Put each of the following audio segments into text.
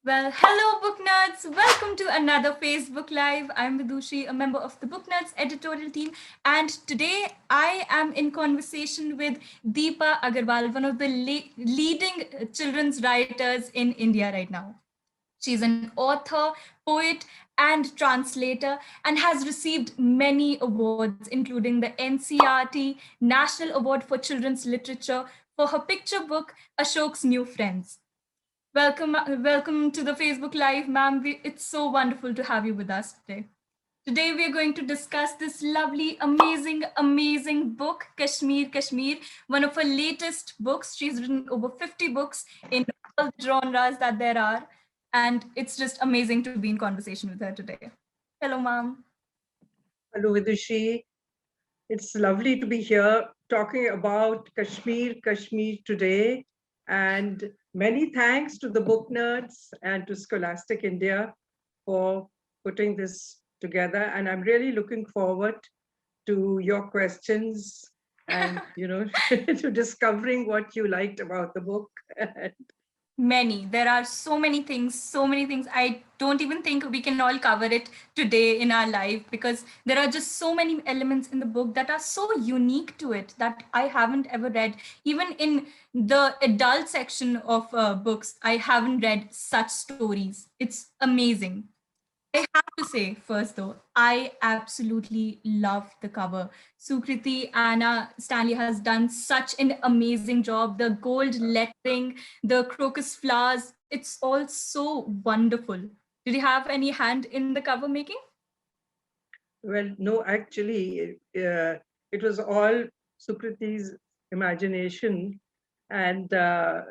Well, hello, book nerds. Welcome to another Facebook Live. I'm Vidushi, a member of the Booknerds editorial team, and today I am in conversation with Deepa Agarwal, one of the leading children's writers in India right now. She's an author, poet, and translator, and has received many awards, including the NCERT National Award for Children's Literature for her picture book, Ashok's New Friends. Welcome to the Facebook Live, ma'am. It's so wonderful to have you with us today. Today, we are going to discuss this lovely, amazing book, Kashmir, one of her latest books. She's written over 50 books in all the genres that there are. And it's just amazing to be in conversation with her today. Hello, ma'am. Hello, Vidushi. It's lovely to be here talking about Kashmir today. And many thanks to the book nerds and to Scholastic India for putting this together. And I'm really looking forward to your questions and, to discovering what you liked about the book. Many. There are so many things, so many things. I don't even think we can all cover it today in our life because there are just so many elements in the book that are so unique to it that I haven't ever read. Even in the adult section of books, I haven't read such stories. It's amazing. I have to say first though, I absolutely love the cover. Sukriti Anna Stanley has done such an amazing job. The gold lettering, the crocus flowers, it's all so wonderful. Did you have any hand in the cover making? Well, no, actually, it was all Sukriti's imagination. And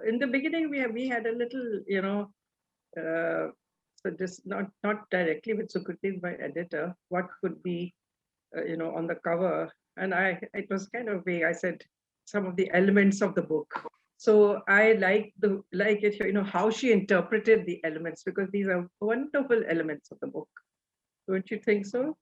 in the beginning, we had a little, so just not directly with Sukriti, my editor, what could be, on the cover. And it was kind of vague. I said some of the elements of the book. So I like it, how she interpreted the elements because these are wonderful elements of the book. Don't you think so?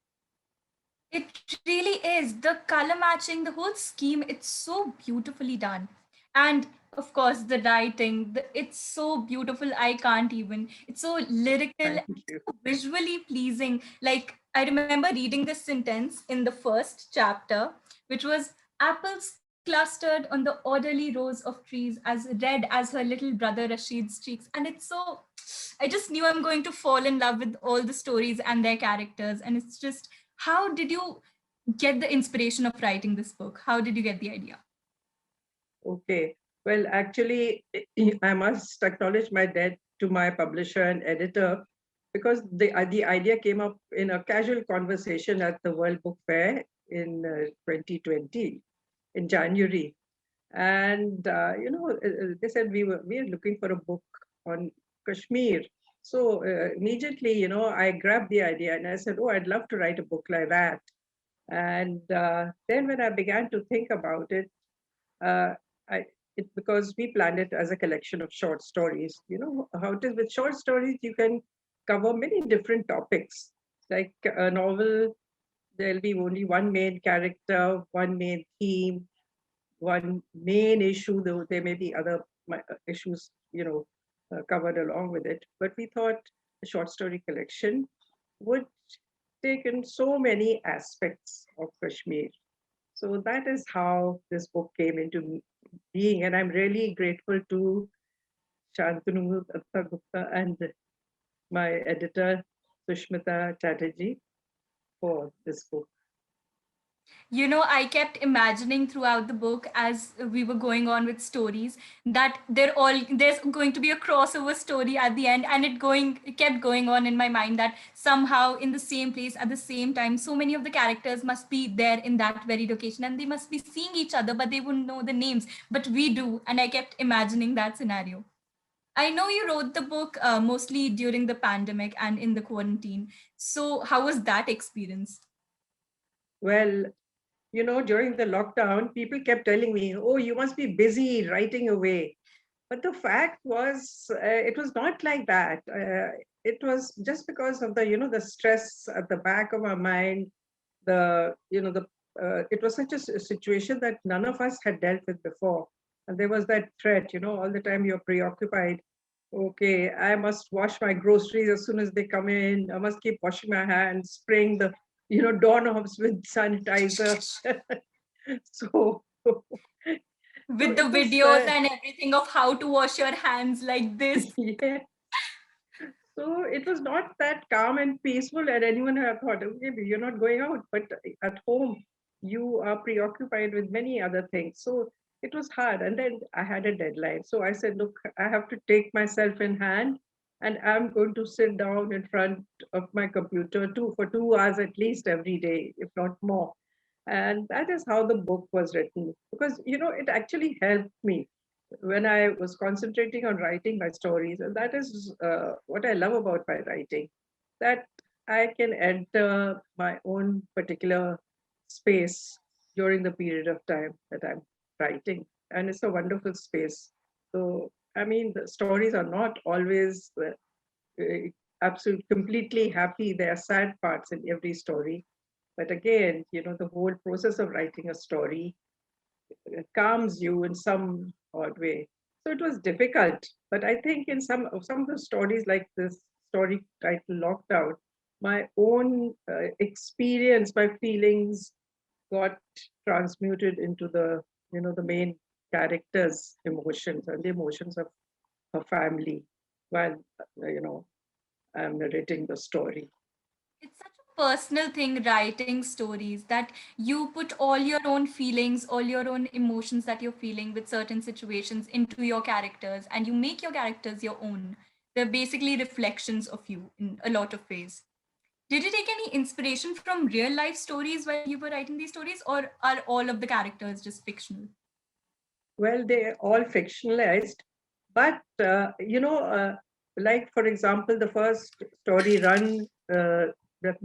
It really is. The color matching, the whole scheme, it's so beautifully done. And of course, the writing, it's so beautiful. I can't even. It's so lyrical, Thank you. so visually pleasing. Like, I remember reading this sentence in the first chapter, which was apples clustered on the orderly rows of trees as red as her little brother Rashid's cheeks. And it's so, I just knew I'm going to fall in love with all the stories and their characters. And it's just, how did you get the inspiration of writing this book? How did you get the idea? Okay. Well, actually, I must acknowledge my debt to my publisher and editor because the idea came up in a casual conversation at the World Book Fair in 2020 in January. And they said we are looking for a book on Kashmir. So immediately, I grabbed the idea and I said, "Oh, I'd love to write a book like that." And then when I began to think about it, uh, I, because we planned it as a collection of short stories. You know how it is with short stories, you can cover many different topics. Like a novel, there'll be only one main character, one main theme, one main issue, though there may be other issues, covered along with it. But we thought the short story collection would take in so many aspects of Kashmir. So that is how this book came into being. And I'm really grateful to Shantanu Gupta and my editor, Sushmita Chatterjee, for this book. You know, I kept imagining throughout the book as we were going on with stories that there's going to be a crossover story at the end, and it kept going on in my mind that somehow in the same place at the same time, so many of the characters must be there in that very location, and they must be seeing each other, but they wouldn't know the names, but we do, and I kept imagining that scenario. I know you wrote the book mostly during the pandemic and in the quarantine. So, how was that experience? Well, during the lockdown, people kept telling me, "Oh, you must be busy writing away." But the fact was, it was not like that. It was just because of the stress at the back of our mind. It was such a situation that none of us had dealt with before. And there was that threat, all the time you're preoccupied Okay, I must wash my groceries as soon as they come in. I must keep washing my hands, spraying the, doorknobs with sanitizer. So, so With the it was, videos and everything of how to wash your hands like this. yeah. So it was not that calm and peaceful, and anyone had thought, okay, you're not going out, but at home you are preoccupied with many other things. So it was hard. And then I had a deadline. So I said, look, I have to take myself in hand, and I'm going to sit down in front of my computer for 2 hours at least every day, if not more. And that is how the book was written, because it actually helped me when I was concentrating on writing my stories. And that is what I love about my writing, that I can enter my own particular space during the period of time that I'm writing. And it's a wonderful space. So, I mean, the stories are not always absolutely completely happy. There are sad parts in every story. But again, the whole process of writing a story calms you in some odd way. So it was difficult, but I think in some of the stories, like this story titled "Locked Out," my own experience, my feelings got transmuted into the main character's emotions and the emotions of her family while I'm narrating the story. It's such a personal thing writing stories that you put all your own feelings, all your own emotions that you're feeling with certain situations into your characters and you make your characters your own. They're basically reflections of you in a lot of ways. Did you take any inspiration from real life stories while you were writing these stories, or are all of the characters just fictional? Well, they're all fictionalized, but like for example, the first story, "Run,"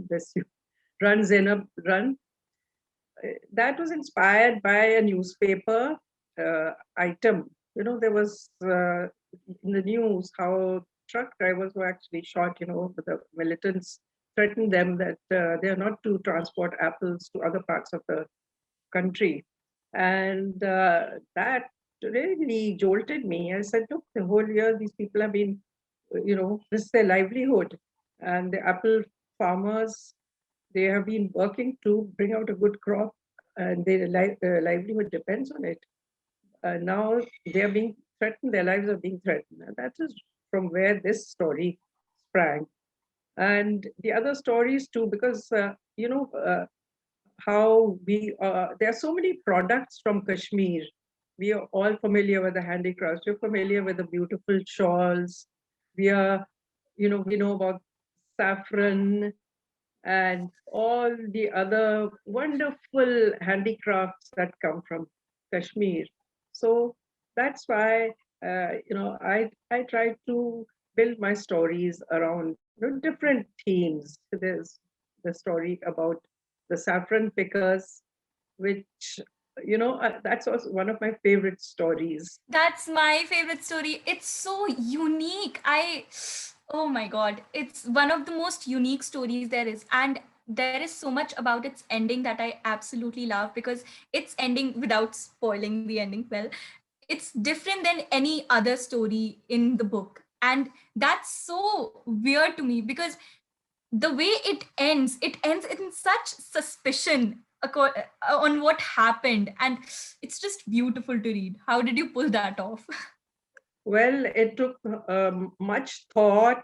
this "Run, Zainab, Run," that was inspired by a newspaper item. There was in the news how truck drivers were actually shot. The militants threatened them that they are not to transport apples to other parts of the country. And that really jolted me. I said, look, the whole year these people have been, this is their livelihood. And the apple farmers, they have been working to bring out a good crop, and their livelihood depends on it. Now they are being threatened, their lives are being threatened. And that is from where this story sprang. And the other stories too, because, how there are so many products from Kashmir. We are all familiar with the handicrafts. We're familiar with the beautiful shawls. We know about saffron and all the other wonderful handicrafts that come from Kashmir. So that's why I try to build my stories around different themes. There's the story about the saffron pickers, which that's also one of my favorite stories. That's my favorite story. It's so unique. Oh my God, it's one of the most unique stories there is. And there is so much about its ending that I absolutely love because it's ending without spoiling the ending. Well, it's different than any other story in the book. And that's so weird to me because the way it ends in such suspicion on what happened, and it's just beautiful to read. How did you pull that off? Well, it took much thought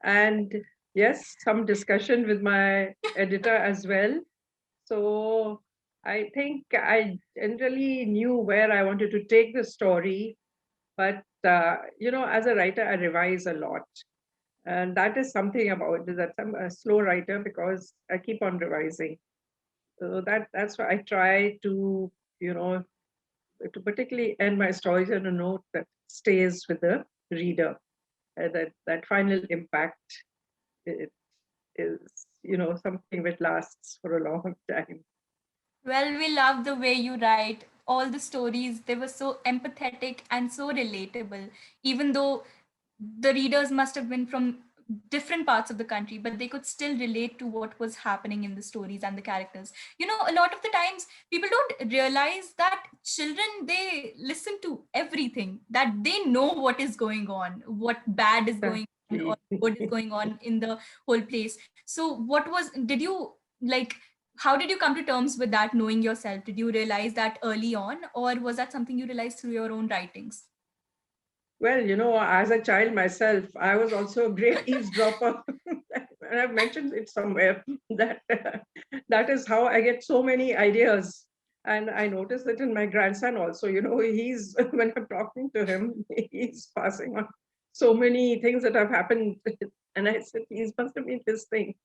and, yes, some discussion with my editor as well. So I think I generally knew where I wanted to take the story, but as a writer, I revise a lot, and that is something about it, that I'm a slow writer because I keep on revising. So that's why I try to particularly end my stories on a note that stays with the reader. That final impact, it is something that lasts for a long time. Well, we love the way you write. All the stories, they were so empathetic and so relatable, even though the readers must have been from different parts of the country, but they could still relate to what was happening in the stories and the characters. A lot of the times people don't realize that children, they listen to everything, that they know what is going on, what bad is going on or Exactly. good is going on in the whole place. So did you like, how did you come to terms with that, knowing yourself? Did you realize that early on, or was that something you realized through your own writings? Well, as a child myself, I was also a great eavesdropper. And I've mentioned it somewhere that that is how I get so many ideas. And I noticed that in my grandson also, he's, when I'm talking to him, he's passing on so many things that have happened. And I said, he must have been this thing.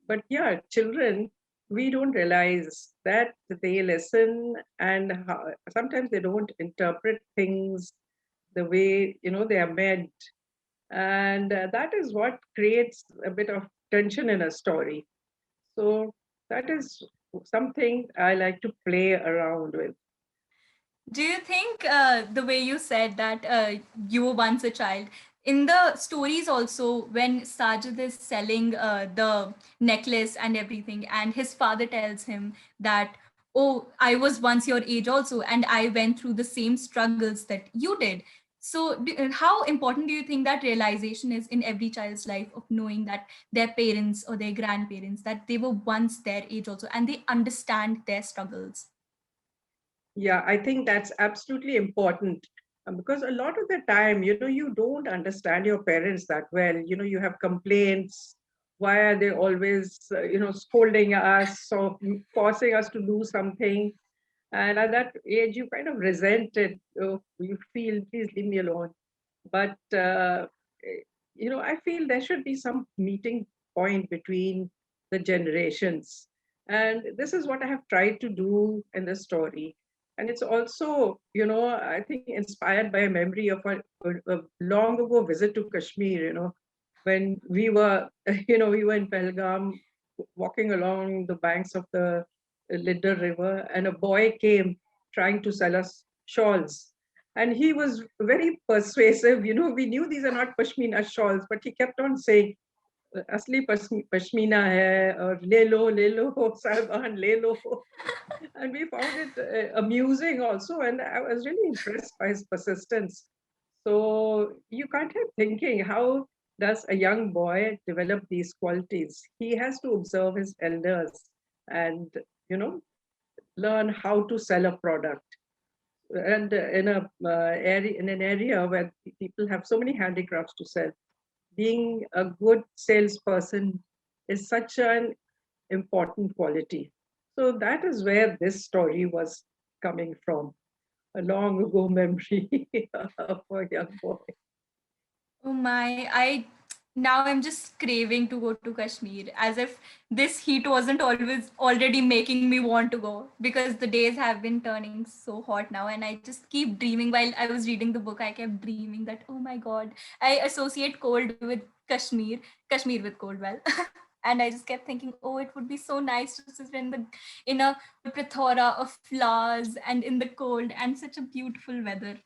But yeah, children, we don't realize that they listen, and sometimes they don't interpret things the way they are meant, and that is what creates a bit of tension in a story. So that is something I like to play around with. Do you think the way you said that you were once a child, in the stories also, when Sajid is selling the necklace and everything, and his father tells him that, oh, I was once your age also, and I went through the same struggles that you did. So, how important do you think that realization is in every child's life, of knowing that their parents or their grandparents, that they were once their age also, and they understand their struggles? Yeah, I think that's absolutely important, because a lot of the time, you don't understand your parents that well. You have complaints. Why are they always, scolding us or forcing us to do something? And at that age, you kind of resent it. You feel, please leave me alone. But I feel there should be some meeting point between the generations, and this is what I have tried to do in the story. And it's also, I think, inspired by a memory of a long ago visit to Kashmir. When we were we were in Pelgam, walking along the banks of the Lidder River, and a boy came trying to sell us shawls. And he was very persuasive. We knew these are not Pashmina shawls, but he kept on saying, Asli Pashmina hai, or le lo, Sarban, le lo. And we found it amusing also. And I was really impressed by his persistence. So you can't help thinking, how does a young boy develop these qualities? He has to observe his elders and, you know, learn how to sell a product. And in an area where people have so many handicrafts to sell, being a good salesperson is such an important quality. So that is where this story was coming from, a long ago memory of a young boy. Oh my, I now I'm just craving to go to Kashmir, as if this heat wasn't always already making me want to go, because the days have been turning so hot now, and I just keep dreaming. While I was reading the book, I kept dreaming that, oh my god, I associate cold with Kashmir, Kashmir with cold, well. And I just kept thinking, oh, it would be so nice to sit in a plethora of flowers and in the cold and such a beautiful weather.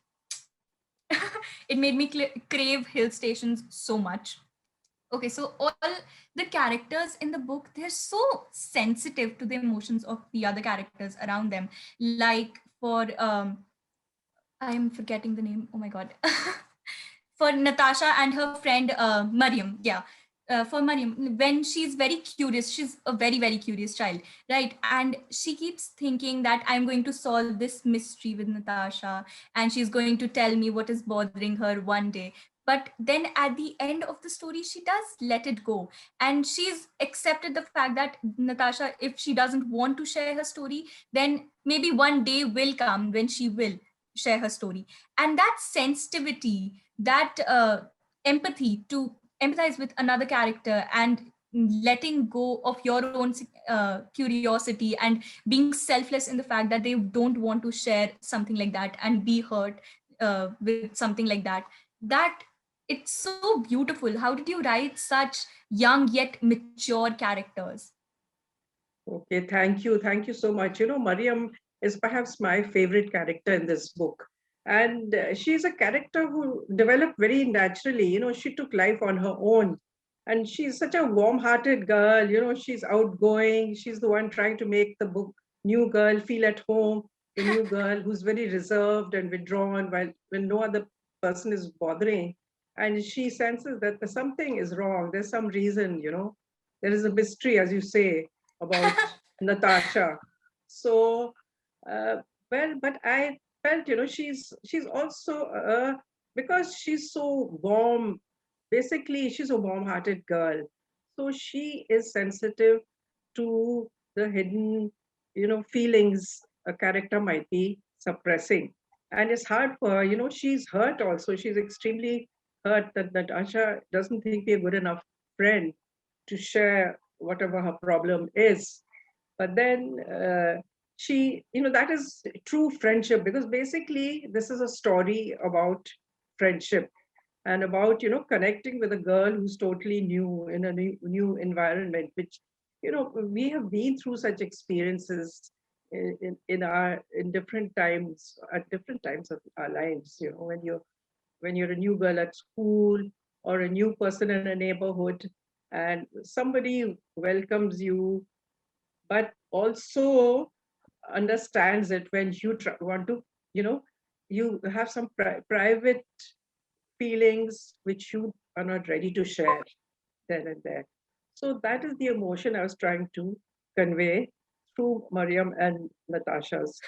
It made me crave hill stations so much. Okay, so all the characters in the book, they're so sensitive to the emotions of the other characters around them. Like for I'm forgetting the name. Oh my god. For Natasha and her friend Mariam. Yeah. For Mariam, when she's very curious, she's a very, very curious child, right? And she keeps thinking that I'm going to solve this mystery with Natasha, and she's going to tell me what is bothering her one day. But then at the end of the story, she does let it go. And she's accepted the fact that Natasha, if she doesn't want to share her story, then maybe one day will come when she will share her story. And that sensitivity, that empathy to empathize with another character, and letting go of your own curiosity, and being selfless in the fact that they don't want to share something like that and be hurt with something like that, that it's so beautiful. How did you write such young yet mature characters? Okay, thank you. Thank you so much. Mariam is perhaps my favorite character in this book. And she's a character who developed very naturally. She took life on her own. And she's such a warm hearted girl. She's outgoing. She's the one trying to make the book new girl feel at home. the new girl who's very reserved and withdrawn while when no other person is bothering. And she senses that something is wrong. There's some reason, there is a mystery, as you say, about Natasha. So, uh, well, but I felt, she's also, because she's so warm, basically, she's a warm hearted girl. So she is sensitive to the hidden, feelings a character might be suppressing. And it's hard for her, she's hurt also. She's extremely hurt that Natasha doesn't think we're good enough friend to share whatever her problem is. But then that is true friendship, because basically this is a story about friendship and about, connecting with a girl who's totally new in a new environment, which, we have been through such experiences in different times, at different times of our lives, when you're a new girl at school, or a new person in a neighborhood, and somebody welcomes you, but also understands it when you want to, you know, you have some private feelings which you are not ready to share then and there. So that is the emotion I was trying to convey through Mariam and Natasha's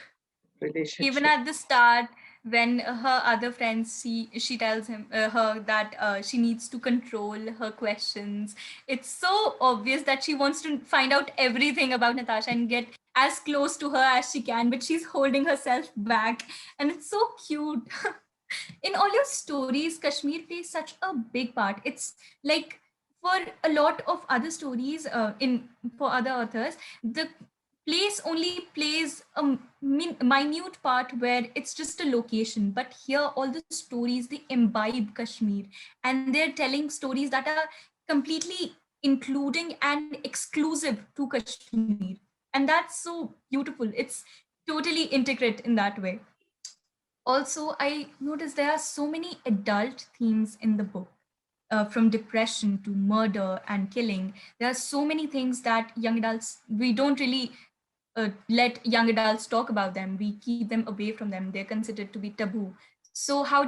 Even relationship. at the start, when her other friends, she tells her that she needs to control her questions. It's so obvious that she wants to find out everything about Natasha and get as close to her as she can, but she's holding herself back, and it's so cute. In all your stories, Kashmir plays such a big part. It's like, for a lot of other stories, in for other authors, the place only plays a minute part where it's just a location. But here, all the stories, they imbibe Kashmir, and they're telling stories that are completely including and exclusive to Kashmir, and that's so beautiful. It's totally integrate in that way. Also, I noticed there are so many adult themes in the book, from depression to murder and killing. There are so many things that young adults, we don't really let young adults talk about them. We keep them away from them. They're considered to be taboo. So, how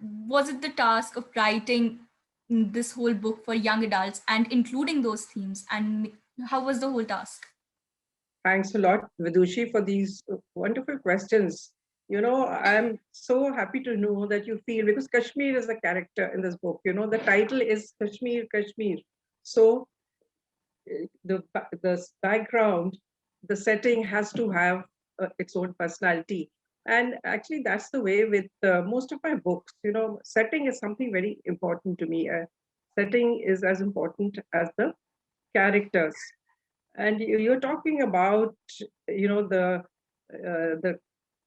was it the task of writing this whole book for young adults and including those themes? And how was the whole task? Thanks a lot, Vidushi, for these wonderful questions. I'm so happy to know that you feel, because Kashmir is a character in this book. The title is Kashmir, Kashmir. So the background, the setting has to have its own personality. And actually, that's the way with most of my books. Setting is something very important to me. Setting is as important as the characters. And you're talking about, the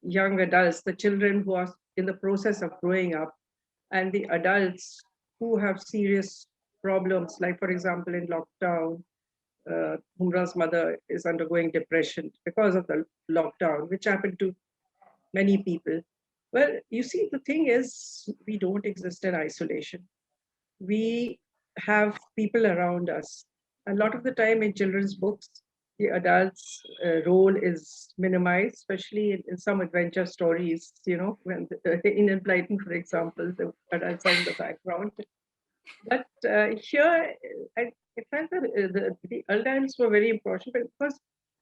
young adults, the children who are in the process of growing up, and the adults who have serious problems, like, for example, in lockdown, Humra's mother is undergoing depression because of the lockdown, which happened to many people. Well, you see, the thing is, we don't exist in isolation. We have people around us. A lot of the time in children's books, the adult's role is minimized, especially in some adventure stories, when in Enlightened, for example, the adults are in the background. But here, I felt that the adults were very important, because,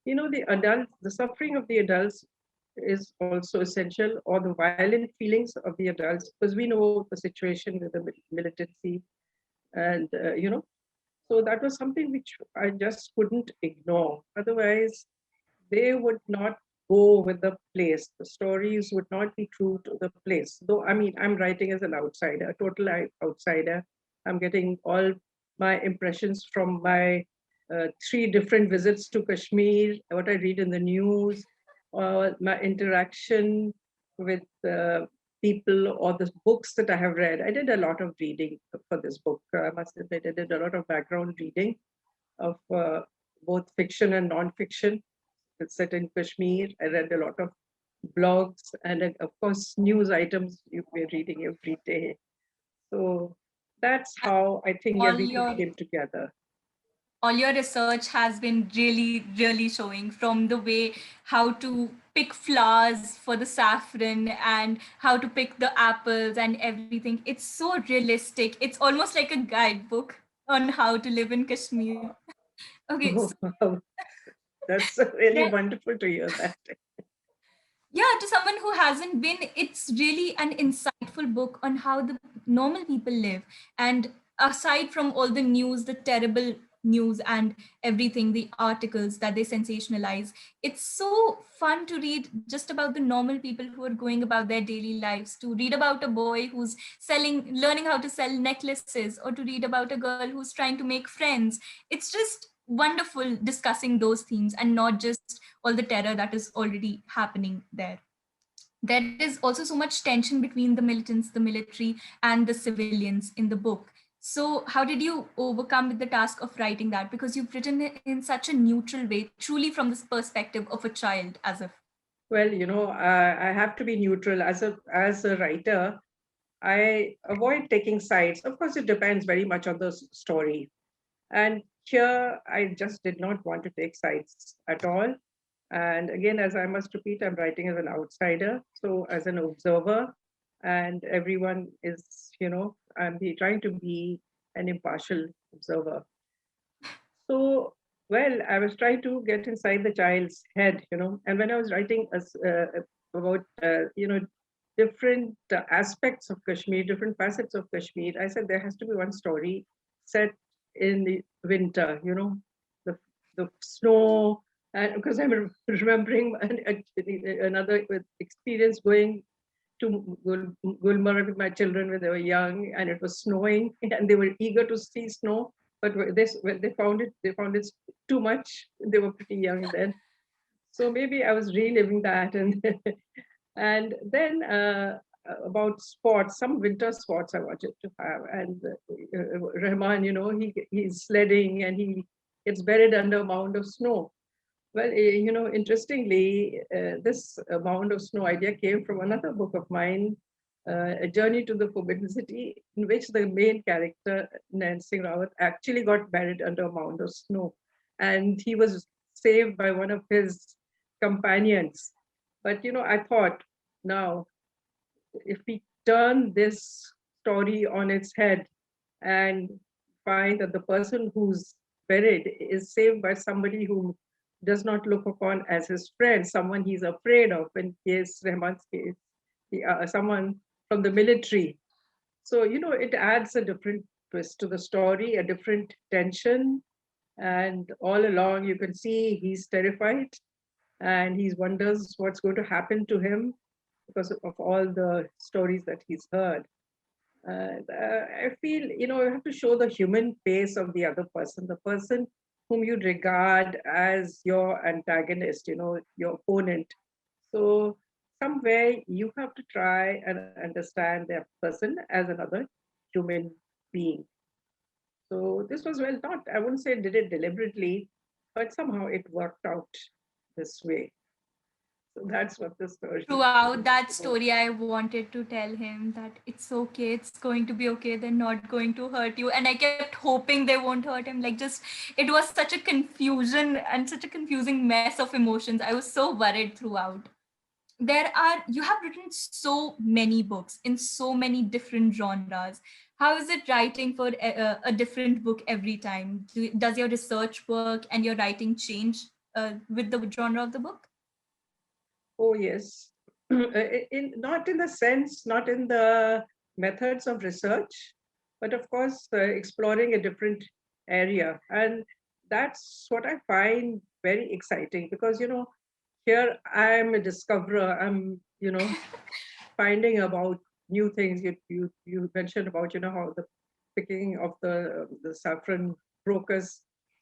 the suffering of the adults is also essential, or the violent feelings of the adults, because we know the situation with the militancy. And, so that was something which I just couldn't ignore. Otherwise, they would not go with the place. The stories would not be true to the place. Though, I mean, I'm writing as an outsider, a total outsider. I'm getting all my impressions from my 3 different visits to Kashmir, what I read in the news, or my interaction with people, or the books that I have read. I did a lot of reading for this book. I must admit, I did a lot of background reading of both fiction and non-fiction. It's set in Kashmir. I read a lot of blogs and, of course, news items we're reading every day. So that's how I think All everything your came together. all your research has been really, really showing, from the way how to pick flowers for the saffron and how to pick the apples and everything. It's so realistic. It's almost like a guidebook on how to live in Kashmir. Okay, so Oh, wow. That's really there, wonderful to hear that. yeah, to someone who hasn't been, it's really an insightful book on how the normal people live. And aside from all the news, the terrible news and everything, the articles that they sensationalize, it's so fun to read just about the normal people who are going about their daily lives, to read about a boy who's learning how to sell necklaces, or to read about a girl who's trying to make friends. It's just wonderful discussing those themes and not just all the terror that is already happening there. There is also so much tension between the militants, the military, and the civilians in the book. So, how did you overcome with the task of writing that? Because you've written it in such a neutral way, truly from this perspective of a child, as if. Well, I have to be neutral as a writer. I avoid taking sides. Of course, it depends very much on the story. And here, I just did not want to take sides at all. And again, as I must repeat, I'm writing as an outsider, so as an observer, and everyone is, trying to be an impartial observer. So, well, I was trying to get inside the child's head, and when I was writing about, different aspects of Kashmir, different facets of Kashmir, I said there has to be one story set in the winter, the, the snow. And because I'm remembering another experience going to Gulmarg with my children when they were young, and it was snowing, and they were eager to see snow. But when they found it too much. They were pretty young then, so maybe I was reliving that, and and then about sports, some winter sports I wanted to have, and Rahman, he's sledding and he gets buried under a mound of snow. Well, interestingly, this mound of snow idea came from another book of mine, A Journey to the Forbidden City, in which the main character, Nancy Rawat, actually got buried under a mound of snow. And he was saved by one of his companions. But, I thought, now, if we turn this story on its head and find that the person who's buried is saved by somebody who does not look upon as his friend, someone he's afraid of, in case Rahman's case, someone from the military. So, it adds a different twist to the story, a different tension. And all along, you can see he's terrified and he wonders what's going to happen to him because of all the stories that he's heard. I feel, you have to show the human face of the other person, the person whom you regard as your antagonist, your opponent. So somewhere you have to try and understand that person as another human being. So this was well not, I wouldn't say did it deliberately, but somehow it worked out this way. So that's what the story Throughout is that about. story, I wanted to tell him that it's okay, it's going to be okay, they're not going to hurt you. And I kept hoping they won't hurt him. Like, just, it was such a confusion and such a confusing mess of emotions. I was so worried throughout. You have written so many books in so many different genres. How is it writing for a different book every time? Does your research work and your writing change with the genre of the book? Oh, yes. Not in the sense, not in the methods of research, but of course, exploring a different area. And that's what I find very exciting because, here I'm a discoverer. I'm, finding about new things. You mentioned about, how the picking of the saffron crocus.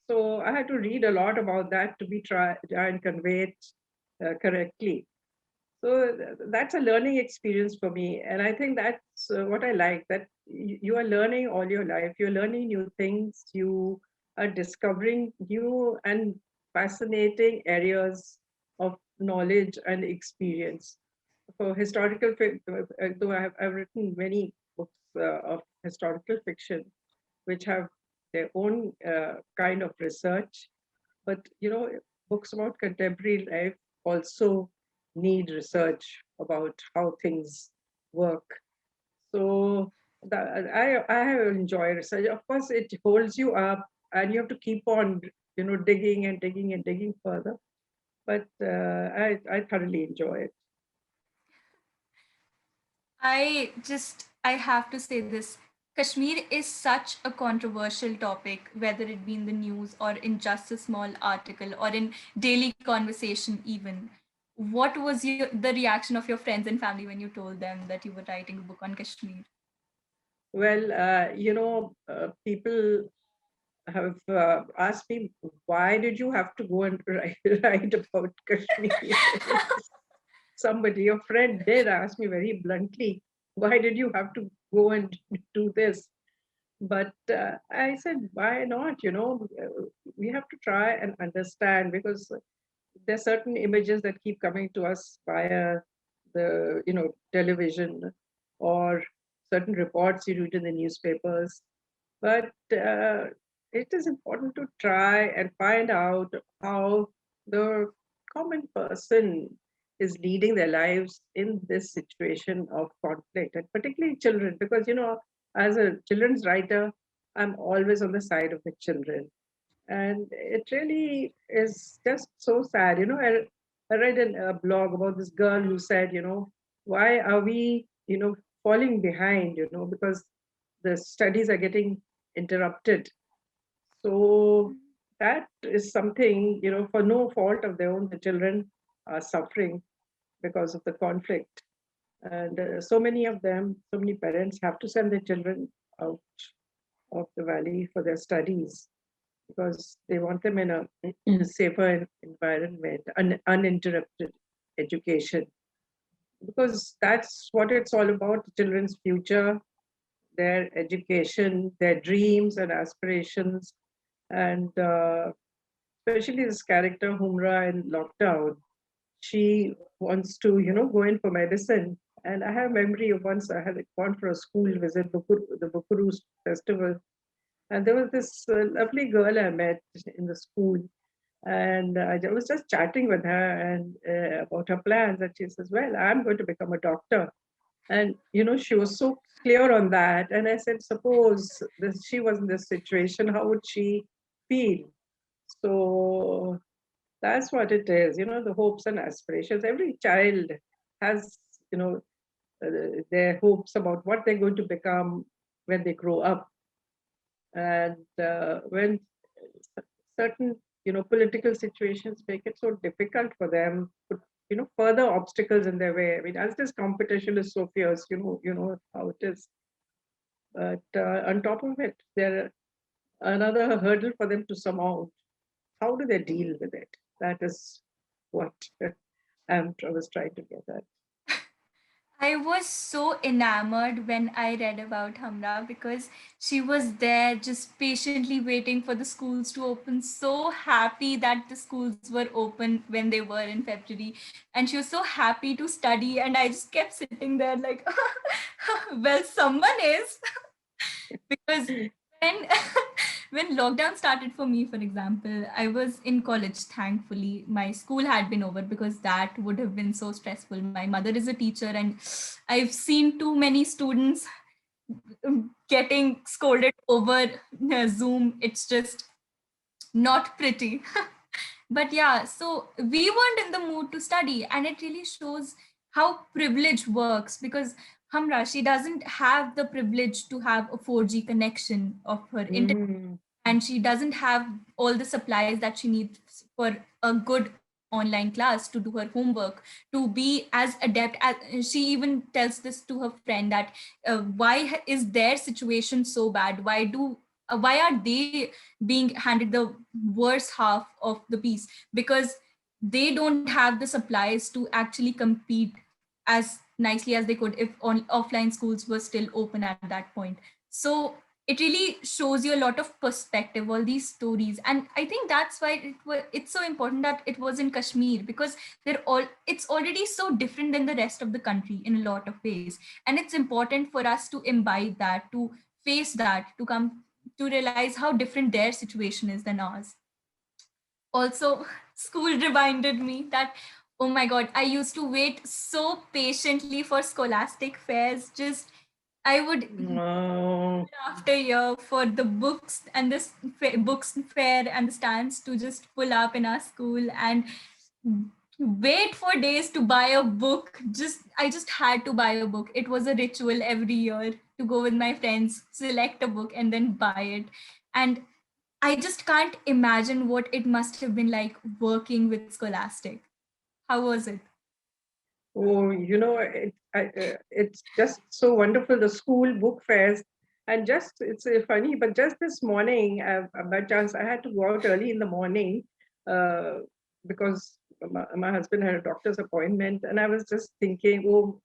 So I had to read a lot about that to try and convey it correctly. So that's a learning experience for me, and I think that's what I like. That you are learning all your life. You're learning new things. You are discovering new and fascinating areas of knowledge and experience. For though I've written many books of historical fiction, which have their own kind of research. But books about contemporary life also need research about how things work. So I enjoy research. Of course, it holds you up, and you have to keep on digging and digging and digging further. But I thoroughly enjoy it. I have to say this. Kashmir is such a controversial topic, whether it be in the news or in just a small article or in daily conversation, even. What was the reaction of your friends and family when you told them that you were writing a book on Kashmir? Well, people have asked me, why did you have to go and write about Kashmir? Somebody, your friend did ask me very bluntly, why did you have to go and do this? But I said, why not? We have to try and understand, because there are certain images that keep coming to us via the television, or certain reports you read in the newspapers. But it is important to try and find out how the common person is leading their lives in this situation of conflict, and particularly children, because as a children's writer, I'm always on the side of the children. And it really is just so sad. I read in a blog about this girl who said, why are we, falling behind, because the studies are getting interrupted. So that is something, for no fault of their own, the children are suffering because of the conflict. And so many of them, so many parents have to send their children out of the valley for their studies, because they want them in a safer environment, uninterrupted education, because that's what it's all about: children's future, their education, their dreams and aspirations. And especially this character Humra in lockdown, she wants to go in for medicine. And I have memory of once I had gone for a school visit, the Bukuru festival, and there was this lovely girl I met in the school, and I was just chatting with her and about her plans. And she says, "Well, I'm going to become a doctor." And she was so clear on that. And I said, suppose she was in this situation, how would she feel? So that's what it is. The hopes and aspirations. Every child has their hopes about what they're going to become when they grow up. And when certain political situations make it so difficult for them, put further obstacles in their way. I mean, as this competition is so fierce, you know how it is. But on top of it, there another hurdle for them to surmount. How do they deal with it? That is what I was trying to get at. I was so enamored when I read about Hamra because she was there just patiently waiting for the schools to open, so happy that the schools were open when they were in February. And she was so happy to study. And I just kept sitting there like, well, someone is. Because when when lockdown started for me, for example, I was in college. Thankfully, my school had been over because that would have been so stressful. My mother is a teacher, and I've seen too many students getting scolded over Zoom. It's just not pretty. But yeah, so we weren't in the mood to study, and it really shows how privilege works, because Hamra, she doesn't have the privilege to have a 4G connection of her internet, Mm, and she doesn't have all the supplies that she needs for a good online class to do her homework, to be as adept as she even tells this to her friend that why is their situation so bad, why are they being handed the worst half of the piece, because they don't have the supplies to actually compete as nicely as they could if offline schools were still open at that point. So it really shows you a lot of perspective, all these stories. And I think that's why it's so important that it was in Kashmir, because it's already so different than the rest of the country in a lot of ways, and it's important for us to imbibe that, to face that, to come to realize how different their situation is than ours. Also, school reminded me that, oh my god, I used to wait so patiently for scholastic fairs. Just I would Oh, after year for the books and this books fair and the stands to just pull up in our school and wait for days to buy a book. Just I just had to buy a book. It was a ritual every year to go with my friends, select a book and then buy it. And I just can't imagine what it must have been like working with Scholastic. How was it? oh, it's just so wonderful, the school book fairs. And just, it's funny, but just this morning, by chance, I had to go out early in the morning uh, because my husband had a doctor's appointment. And I was just thinking, oh,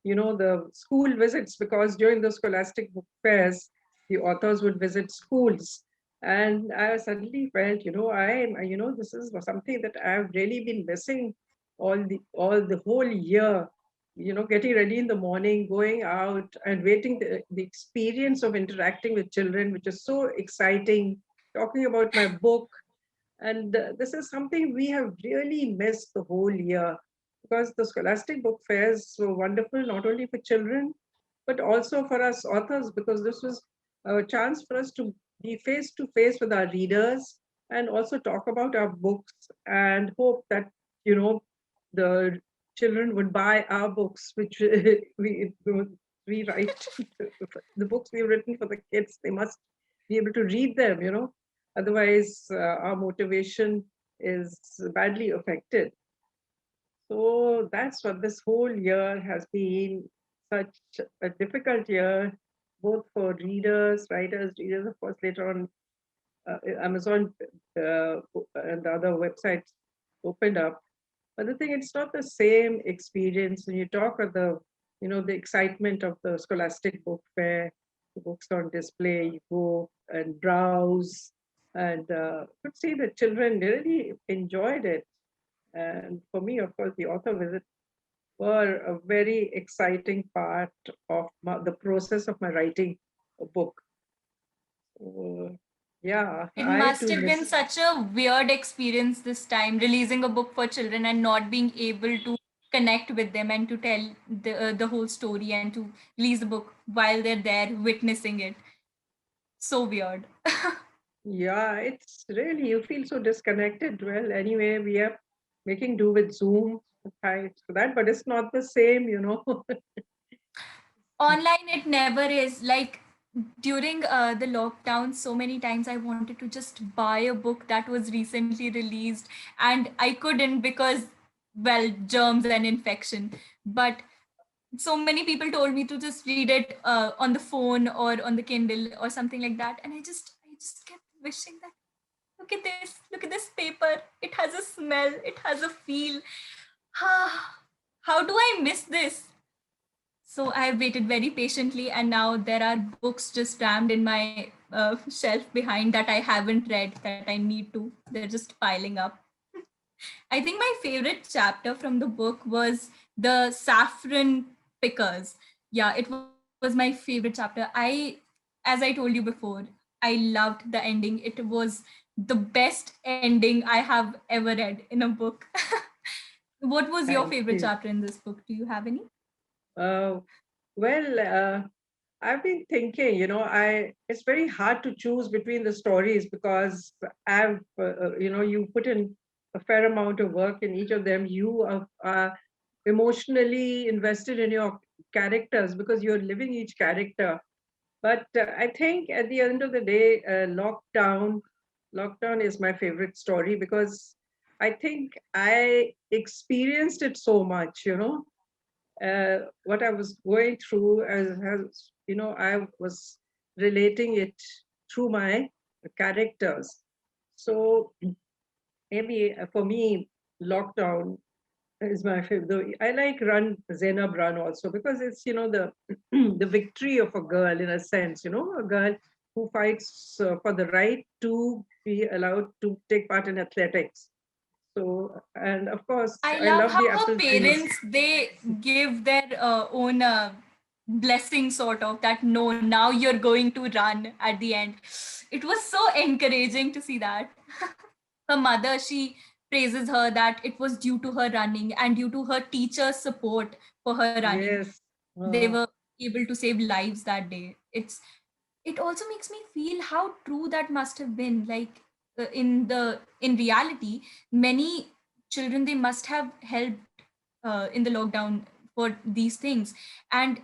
the school visits, because during the scholastic book fairs, the authors would visit schools. And I suddenly felt, this is something that I've really been missing all the whole year. Getting ready in the morning, going out and waiting, the experience of interacting with children, which is so exciting, talking about my book. And this is something we have really missed the whole year, because the scholastic book fairs were wonderful, not only for children, but also for us authors, because this was a chance for us to be face to face with our readers and also talk about our books, and hope that, the children would buy our books, which we write. The books we've written for the kids, they must be able to read them. Otherwise, our motivation is badly affected. So that's what this whole year has been, such a difficult year, both for readers, of course, later on, Amazon and the other websites opened up. But the thing, it's not the same experience when you talk of the excitement of the Scholastic Book Fair, the books on display, you go and browse, and could see the children really enjoyed it. And for me, of course, the author visits were a very exciting part of the process of my writing a book. So, yeah, It I must too have been miss. such a weird experience this time, releasing a book for children and not being able to connect with them and to tell the whole story and to release the book while they're there witnessing it. So weird. Yeah, it's really, you feel so disconnected. Well, anyway, we are making do with Zoom. Thanks for that, but it's not the same. Online, it never is. Like during the lockdown, so many times I wanted to just buy a book that was recently released, and I couldn't because, well, germs and infection. But so many people told me to just read it on the phone or on the Kindle or something like that, and I just kept wishing that, look at this paper, it has a smell, it has a feel. How do I miss this? So I have waited very patiently, and now there are books just rammed in my shelf behind that I haven't read that I need to. They're just piling up. I think my favorite chapter from the book was the saffron pickers. Yeah, it was my favorite chapter. As I told you before, I loved the ending. It was the best ending I have ever read in a book. What was your Thank favorite you. chapter in this book? Do you have any? Uh, well, I've been thinking, it's very hard to choose between the stories, because you put in a fair amount of work in each of them. You are emotionally invested in your characters because you're living each character. But I think at the end of the day, lockdown is my favorite story, because I think I experienced it so much. What I was going through, I was relating it through my characters. So maybe for me, lockdown is my favorite. I like Zainab Run also, because it's the the victory of a girl, in a sense. A girl who fights for the right to be allowed to take part in athletics. So, and of course, I I love love how the her apple trees. parents they give their own. blessing sort of, that no, now you're going to run at the end. It was so encouraging to see that. Her mother, she praises her that it was due to her running and due to her teacher's support for her running, Yes. they Uh, were able to save lives that day. It also makes me feel how true that must have been. Like, in reality, many children, they must have helped in the lockdown for these things. And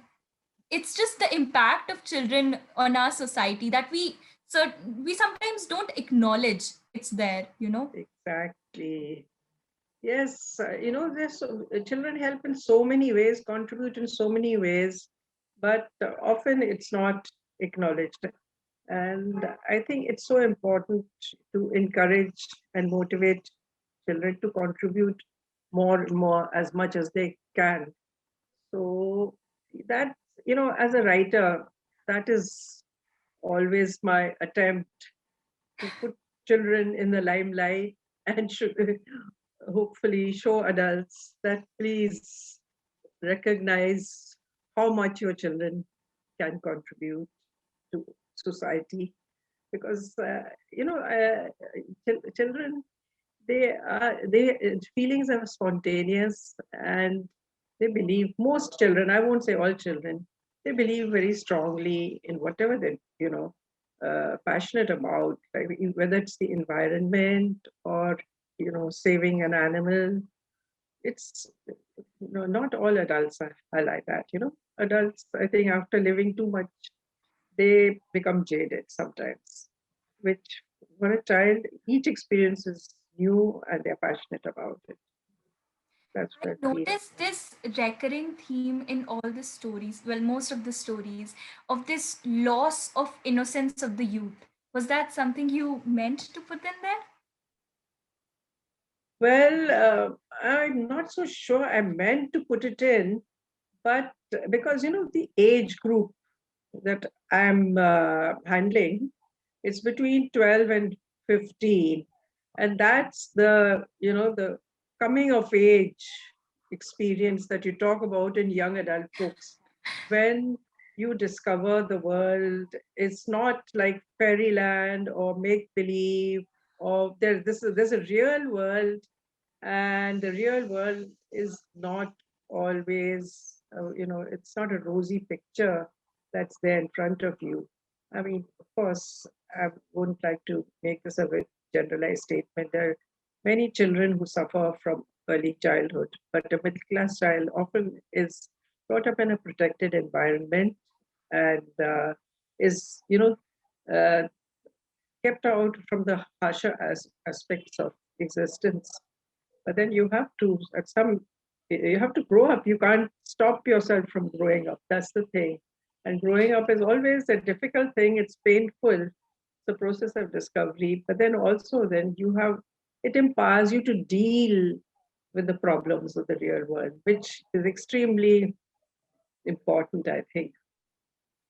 it's just the impact of children on our society that we sometimes don't acknowledge it's there, you know. exactly. Yes, children help in so many ways, contribute in so many ways, but often it's not acknowledged. And I think it's so important to encourage and motivate children to contribute more and more as much as they can. So that, as a writer, that is always my attempt to put children in the limelight and should hopefully show adults that please recognize how much your children can contribute to society, because children, they feelings are spontaneous, and they believe, most children, I won't say all children, they believe very strongly in whatever they passionate about, like whether it's the environment or saving an animal. It's not all adults are like that. Adults, I think, after living too much, they become jaded sometimes, which for a child, each experience is new and they're passionate about it. That's I what I feel. noticed this recurring theme in all the stories, well, most of the stories, of this loss of innocence of the youth. Was that something you meant to put in there? Well, I'm not so sure I meant to put it in, but because, the age group that I'm handling, it's between 12 and 15. And that's the coming of age experience that you talk about in young adult books. When you discover the world, it's not like fairyland or make believe, or there's a real world, and the real world is not always, it's not a rosy picture that's there in front of you. I mean, of course, I wouldn't like to make this a very generalized statement. There are many children who suffer from early childhood, but a middle class child often is brought up in a protected environment, and is, uh, kept out from the harsher aspects of existence. But then you have to, at some, you have to grow up. You can't stop yourself from growing up. That's the thing. And growing up is always a difficult thing. It's painful. It's a process of discovery. But then also, then it empowers you to deal with the problems of the real world, which is extremely important, I think.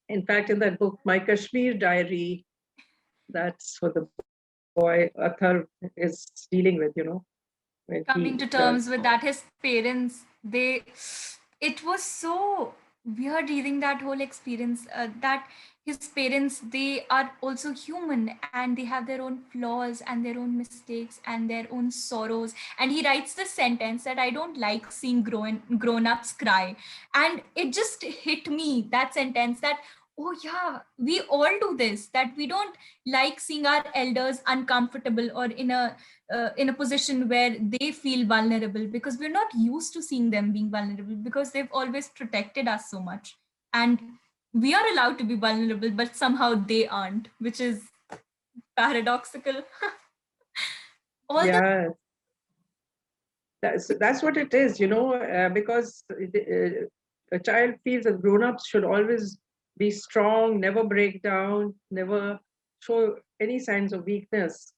In fact, in that book, My Kashmir Diary, that's what the boy Athar is dealing with, when he Coming to terms with that, his parents, they, it was so weird reading that whole experience, that his parents, they are also human and they have their own flaws and their own mistakes and their own sorrows. And he writes this sentence that, I don't like seeing grown-ups cry. And it just hit me, that sentence, that oh yeah, we all do this, that we don't like seeing our elders uncomfortable or in a position where they feel vulnerable, because we're not used to seeing them being vulnerable, because they've always protected us so much. And we are allowed to be vulnerable, but somehow they aren't, which is paradoxical. All the yeah, that's what it is, because a child feels that grown-ups should always be strong, never break down, never show any signs of weakness.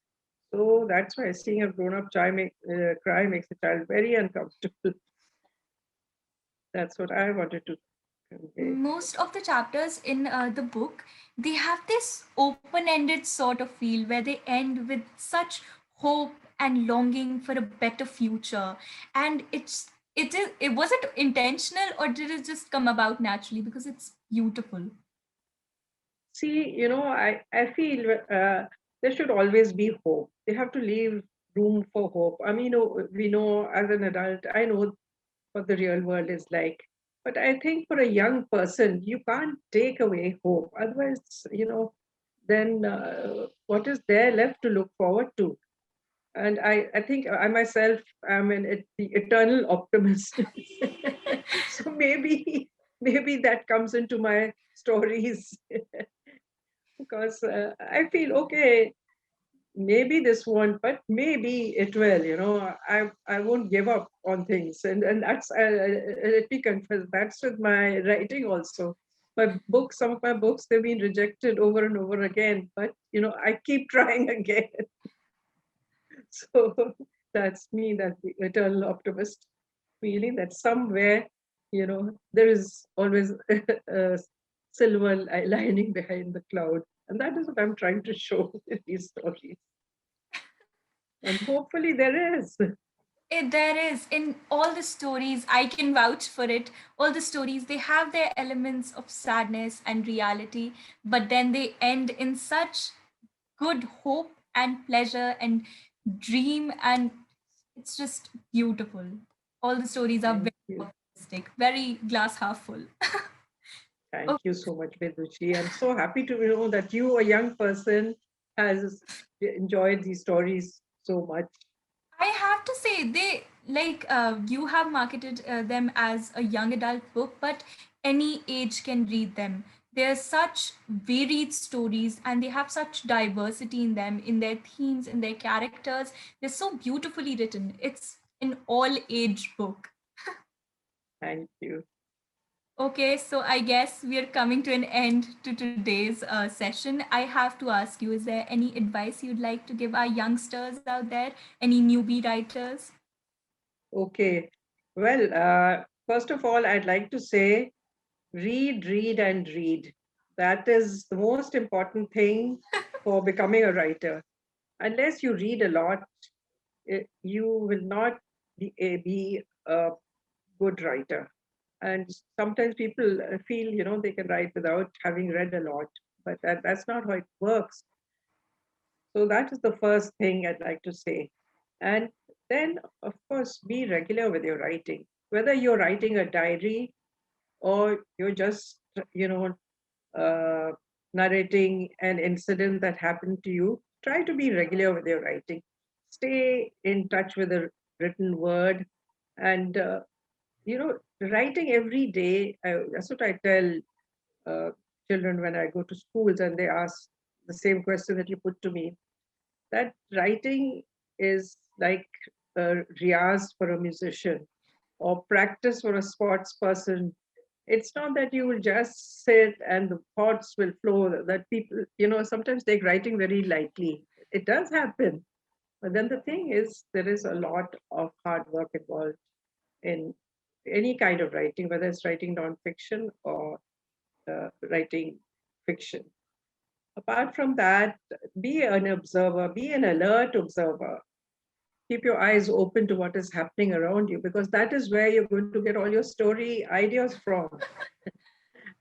So that's why seeing a grown-up child cry makes a child very uncomfortable. That's what I wanted to convey. most of the chapters in the book, they have this open-ended sort of feel where they end with such hope and longing for a better future. And Was it intentional or did it just come about naturally? Because it's beautiful. See, I feel there should always be hope. They have to leave room for hope. I mean, we know as an adult, I know what the real world is like. But I think for a young person, you can't take away hope. Otherwise, then what is there left to look forward to? And I think I myself am the eternal optimist. So maybe that comes into my stories because I feel okay. Maybe this won't, but maybe it will. I won't give up on things, and that's let me confess that's with my writing also. My books, some of my books, they've been rejected over and over again, but I keep trying again. So that's me, that's the eternal optimist feeling that somewhere, there is always a silver lining behind the cloud. And that is what I'm trying to show in these stories. And hopefully there is. There is in all the stories, I can vouch for it. All the stories, they have their elements of sadness and reality, but then they end in such good hope and pleasure and dream, and it's just beautiful. All the stories are Thank very you. optimistic, very glass half full. Thank Okay. you so much, Vedushi. I'm so happy to know that you, a young person, has enjoyed these stories so much. I have to say, they like you have marketed them as a young adult book, but any age can read them. They're such varied stories and they have such diversity in them, in their themes, in their characters. They're so beautifully written. It's an all age book. Thank you. Okay, so I guess we are coming to an end to today's session. I have to ask you, is there any advice you'd like to give our youngsters out there? Any newbie writers? Okay. Well, first of all, I'd like to say read, read, and read. That is the most important thing for becoming a writer. Unless you read a lot, you will not be a good writer. And sometimes people feel, they can write without having read a lot, but that's not how it works. So that is the first thing I'd like to say. And then, of course, be regular with your writing. Whether you're writing a diary or you're just, uh, narrating an incident that happened to you, try to be regular with your writing. Stay in touch with the written word and, writing every day. That's what I tell uh, children when I go to schools and they ask the same question that you put to me, that writing is like a riyaz for a musician or practice for a sports person. It's not that you will just sit and the thoughts will flow, that people, sometimes take writing very lightly. It does happen. But then the thing is, there is a lot of hard work involved in any kind of writing, whether it's writing nonfiction or writing fiction. Apart from that, be an observer, be an alert observer. Keep your eyes open to what is happening around you because that is where you're going to get all your story ideas from.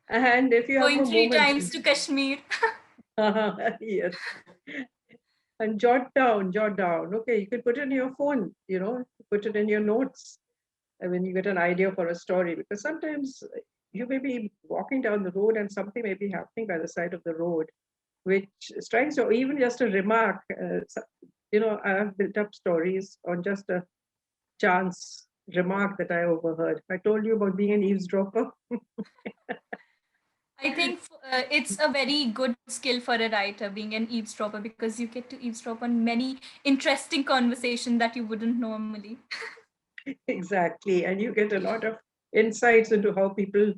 And if you have Going a three moment, times to Kashmir. yes, and jot down, jot down. Okay, you could put it in your phone, put it in your notes when you get an idea for a story because sometimes you may be walking down the road and something may be happening by the side of the road which strikes you, or even just a remark. I have built up stories on just a chance remark that I overheard. I told you about being an eavesdropper. I think it's a very good skill for a writer being an eavesdropper because you get to eavesdrop on many interesting conversation that you wouldn't normally. Exactly, and you get a lot of insights into how people,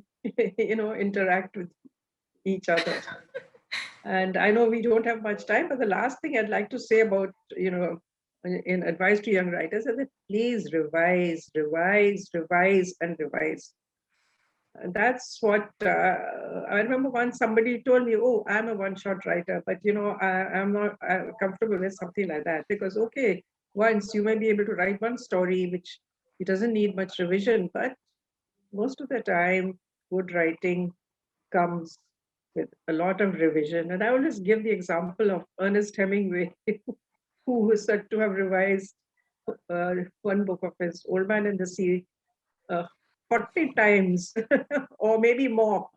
interact with each other. And I know we don't have much time, but the last thing I'd like to say about, in advice to young writers is that please revise, revise, revise, and revise. And that's what I remember once somebody told me, oh, I'm a one-shot writer, but I'm not comfortable with something like that because, okay, once you may be able to write one story which It doesn't need much revision, but most of the time, good writing comes with a lot of revision. And I always give the example of Ernest Hemingway, who is said to have revised one book of his, Old Man and the Sea, uh, 40 times or maybe more.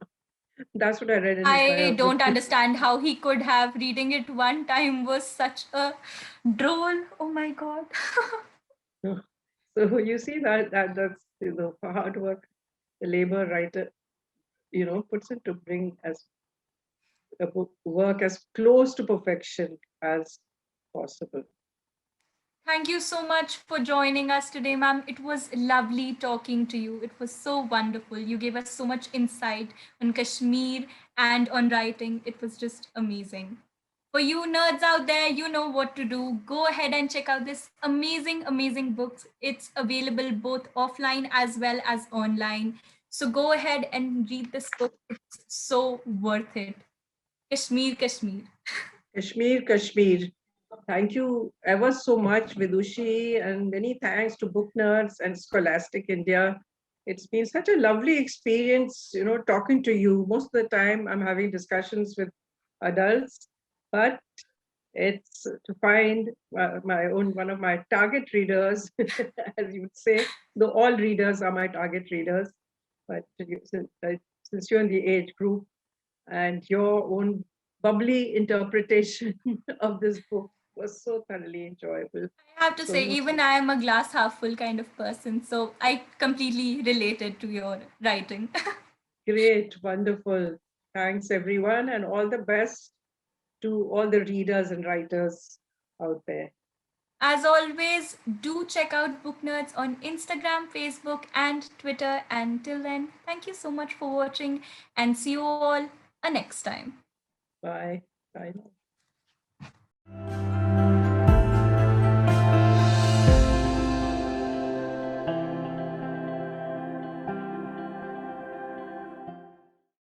That's what I read in his I don't biography. understand how he could have reading it one time was such a droll. Oh my god. So you see that's hard work the labor writer puts in to bring as a book work as close to perfection as possible. Thank you so much for joining us today, ma'am. It was lovely talking to you. It was so wonderful. You gave us so much insight on Kashmir and on writing. It was just amazing. For you nerds out there, you know what to do. Go ahead and check out this amazing, amazing books. It's available both offline as well as online. So go ahead and read this book. It's so worth it. Kashmir, Kashmir. Kashmir, Kashmir. Thank you ever so much, Vidushi, and many thanks to Book Nerds and Scholastic India. It's been such a lovely experience, talking to you. Most of the time, I'm having discussions with adults, but it's to find my own one of my target readers, as you would say. Though all readers are my target readers, but since you're in the age group and your own bubbly interpretation of this book was so thoroughly enjoyable. I have to So say, even I am a glass half full kind of person, so I completely related to your writing. great, wonderful. Thanks, everyone, and all the best to all the readers and writers out there. As always, do check out Book Nerds on Instagram, Facebook, and Twitter. And till then, thank you so much for watching and see you all next time. Bye. Bye.